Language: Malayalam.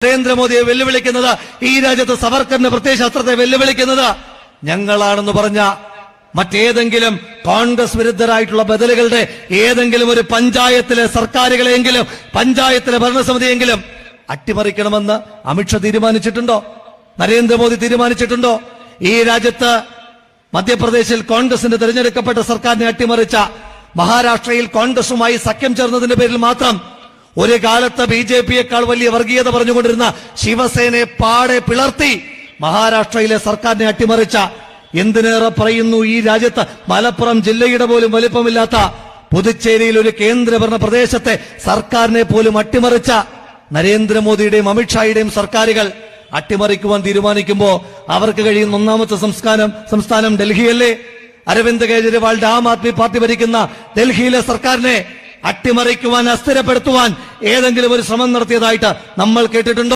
നരേന്ദ്രമോദിയെ വെല്ലുവിളിക്കുന്നത്, ഈ രാജ്യത്ത് സവർക്കറിന്റെ പ്രത്യയശാസ്ത്രത്തെ വെല്ലുവിളിക്കുന്നത് ഞങ്ങളാണെന്ന് പറഞ്ഞ മറ്റേതെങ്കിലും കോൺഗ്രസ് വിരുദ്ധരായിട്ടുള്ള ബദലുകളുടെ ഏതെങ്കിലും ഒരു പഞ്ചായത്തിലെ സർക്കാരുകളെയെങ്കിലും, പഞ്ചായത്തിലെ ഭരണസമിതിയെങ്കിലും അട്ടിമറിക്കണമെന്ന് അമിത്ഷാ തീരുമാനിച്ചിട്ടുണ്ടോ? നരേന്ദ്രമോദി തീരുമാനിച്ചിട്ടുണ്ടോ? ഈ രാജ്യത്ത് മധ്യപ്രദേശിൽ കോൺഗ്രസിന്റെ തെരഞ്ഞെടുക്കപ്പെട്ട സർക്കാരിനെ അട്ടിമറിച്ച, മഹാരാഷ്ട്രയിൽ കോൺഗ്രസുമായി സഖ്യം ചേർന്നതിന്റെ പേരിൽ മാത്രം ഒരു കാലത്ത് ബിജെപിയേക്കാൾ വലിയ വർഗീയത പറഞ്ഞുകൊണ്ടിരുന്ന ശിവസേനയെ പാടെ പിളർത്തി മഹാരാഷ്ട്രയിലെ സർക്കാരിനെ അട്ടിമറിച്ച, എന്തിനേറെ പറയുന്നു, ഈ രാജ്യത്ത് മലപ്പുറം ജില്ലയുടെ പോലും വലിപ്പമില്ലാത്ത പുതുച്ചേരിയിൽ ഒരു കേന്ദ്രഭരണ പ്രദേശത്തെ സർക്കാരിനെ പോലും അട്ടിമറിച്ച നരേന്ദ്രമോദിയുടെയും അമിത്ഷായുടെയും സർക്കാരുകൾ അട്ടിമറിക്കുവാൻ തീരുമാനിക്കുമ്പോ അവർക്ക് കഴിയുന്ന ഒന്നാമത്തെ സംസ്ഥാനം ഡൽഹിയല്ലേ? അരവിന്ദ് കെജ്രിവാളിന്റെ ആം ആദ്മി പാർട്ടി ഭരിക്കുന്ന ഡൽഹിയിലെ സർക്കാരിനെ അട്ടിമറിക്കുവാൻ, അസ്ഥിരപ്പെടുത്തുവാൻ ഏതെങ്കിലും ഒരു ശ്രമം നടത്തിയതായിട്ട് നമ്മൾ കേട്ടിട്ടുണ്ടോ?